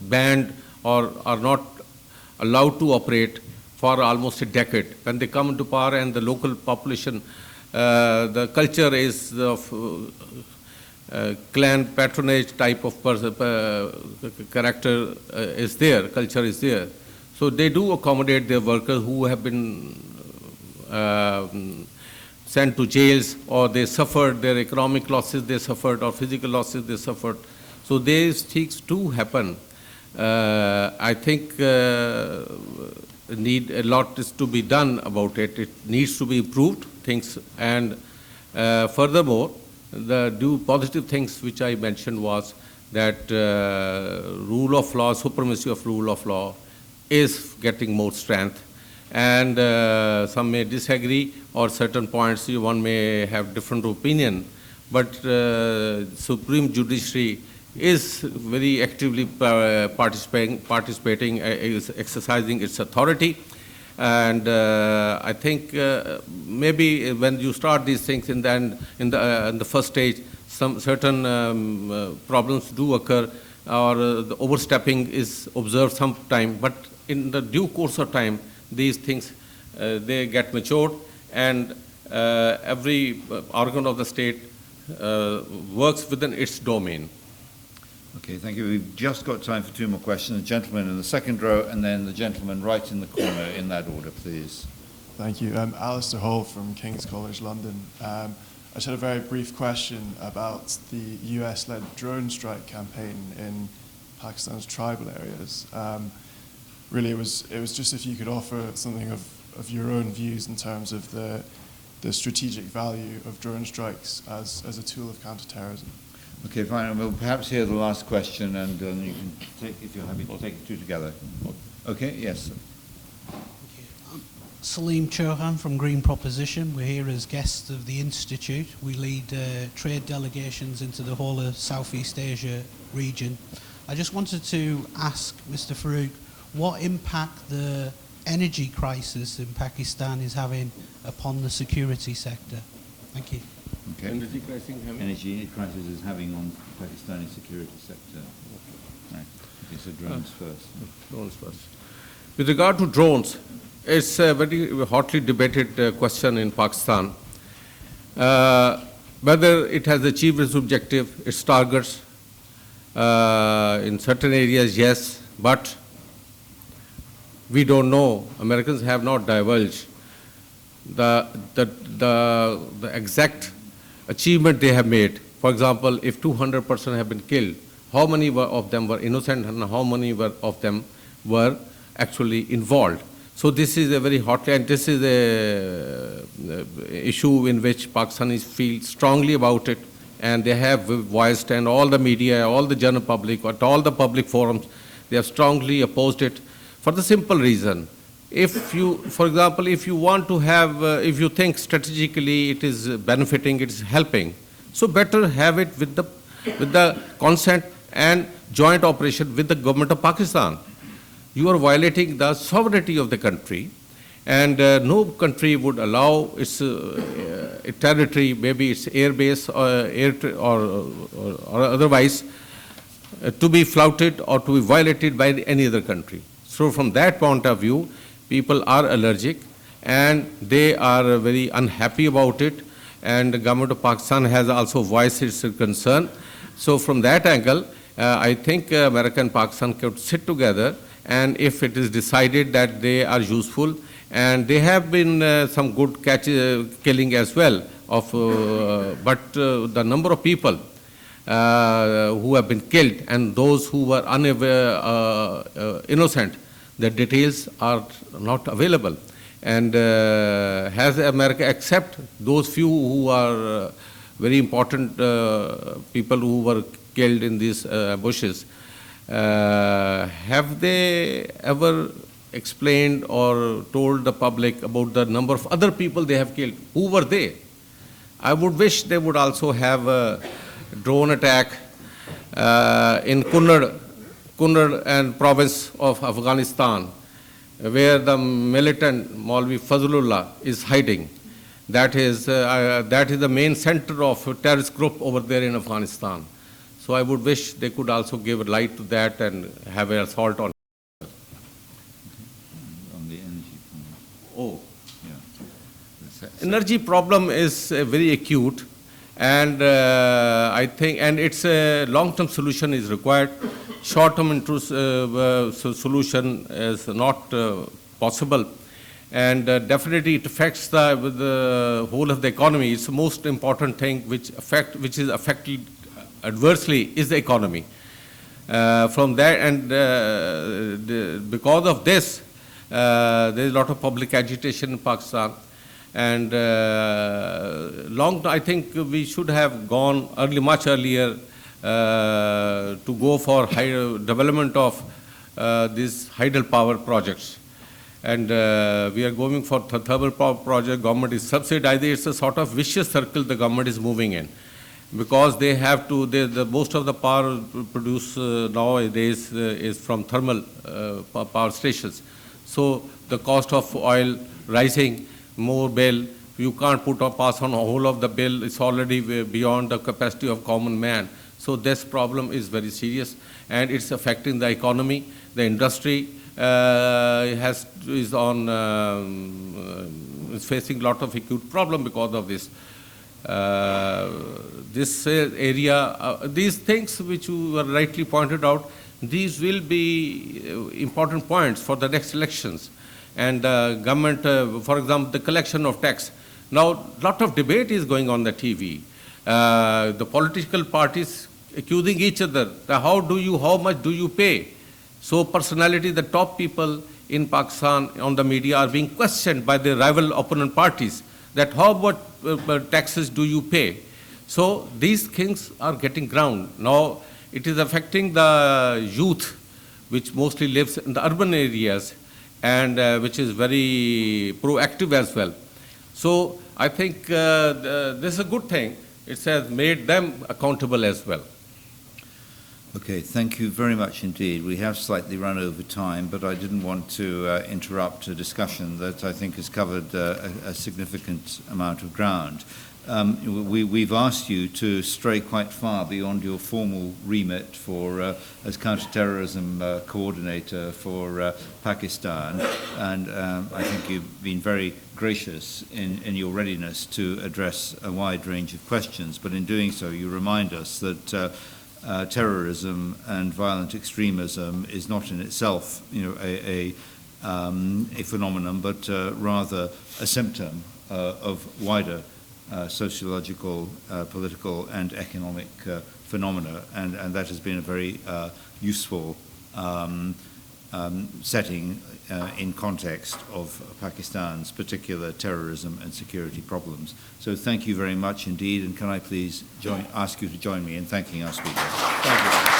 banned or are not allowed to operate for almost a decade. When they come into power and the local population, the culture is of clan patronage type of character is there, culture is there. So they do accommodate their workers who have been sent to jails, or they suffered their economic losses they suffered, or physical losses they suffered. So these things do happen. I think need a lot is to be done about it. It needs to be improved things, and furthermore, the positive things which I mentioned was that rule of law, supremacy of rule of law is getting more strength, and some may disagree, or certain points one may have different opinion, but Supreme Judiciary is very actively participating, is exercising its authority, And I think maybe when you start these things in the first stage, some certain problems do occur, or the overstepping is observed sometime. But in the due course of time, these things they get matured, and every organ of the state works within its domain. Okay, thank you. We've just got time for two more questions. The gentleman in the second row, and then the gentleman right in the corner, in that order, please. Thank you. Alistair Hall from King's College London. I just had a very brief question about the US-led drone strike campaign in Pakistan's tribal areas. Really, it was just if you could offer something of your own views in terms of the strategic value of drone strikes as a tool of counterterrorism. Okay, fine. We'll perhaps hear the last question, and you can take, if you're happy to take the two together. Okay, yes. Salim Chauhan from Green Proposition. We're here as guests of the Institute. We lead trade delegations into the whole of Southeast Asia region. I just wanted to ask Mr. Farooq what impact the energy crisis in Pakistan is having upon the security sector. Thank you. Okay. Energy crisis is having on Pakistani security sector. Right. Okay, so drones first. Drones first. With regard to drones, it's a very hotly debated question in Pakistan. Whether it has achieved its objective, its targets, in certain areas, yes, but we don't know. Americans have not divulged the exact achievement they have made. For example, if 200 persons have been killed, how many of them were innocent and how many of them were actually involved? So this is a very hot, and this is a issue in which Pakistanis feel strongly about it, and they have voiced, and all the media, all the general public, at all the public forums, they have strongly opposed it for the simple reason. If you, for example, if you want to have, if you think strategically it is benefiting, it is helping, so better have it with the consent and joint operation with the government of Pakistan. You are violating the sovereignty of the country, and no country would allow its territory, maybe its air base or otherwise, to be flouted or to be violated by any other country. So from that point of view, people are allergic, and they are very unhappy about it, and the government of Pakistan has also voiced its concern. So from that angle, I think America and Pakistan could sit together, and if it is decided that they are useful, and there have been some good killing as well, but the number of people who have been killed and those who were innocent, the details are not available. And has America accept those few who are very important people who were killed in these bushes? Have they ever explained or told the public about the number of other people they have killed? Who were they? I would wish they would also have a drone attack in Kunnar and province of Afghanistan, where the militant Maulvi Fazlullah is hiding. That is the main center of a terrorist group over there in Afghanistan. So I would wish they could also give a light to that and have an assault on it. On the energy problem. Oh. Yeah. Energy problem is very acute, and I think, and its a long-term solution is required. Short-term solution is not possible, and definitely it affects the whole of the economy. It's the most important thing which is affected adversely is the economy. From that, and because of this, there is a lot of public agitation in Pakistan, and I think we should have gone much earlier to go for development of these hydropower projects. And we are going for the thermal power project. Government is subsidizing. It's a sort of vicious circle the government is moving in, because they have to, most of the power produced nowadays is from thermal power stations. So the cost of oil rising, more bill. You can't pass on a whole of the bill. It's already beyond the capacity of common man. So this problem is very serious, and it's affecting the economy. The industry is facing a lot of acute problem because of this. This area, these things which you were rightly pointed out, these will be important points for the next elections. And government, for example, the collection of tax. Now, a lot of debate is going on the TV. The political parties accusing each other, how much do you pay? So personality, the top people in Pakistan on the media are being questioned by the rival opponent parties that how much taxes do you pay? So these things are getting ground. Now it is affecting the youth, which mostly lives in the urban areas and which is very proactive as well. So I think this is a good thing. It has made them accountable as well. Okay, thank you very much indeed. We have slightly run over time, but I didn't want to interrupt a discussion that I think has covered a significant amount of ground. We've asked you to stray quite far beyond your formal remit for as counter-terrorism coordinator for Pakistan, and I think you've been very gracious in your readiness to address a wide range of questions. But in doing so, you remind us that terrorism and violent extremism is not in itself, a phenomenon, but rather a symptom of wider sociological, political, and economic phenomena, and that has been a very useful setting in context of Pakistan's particular terrorism and security problems. So thank you very much indeed, and can I please ask you to join me in thanking our speaker. Thank you.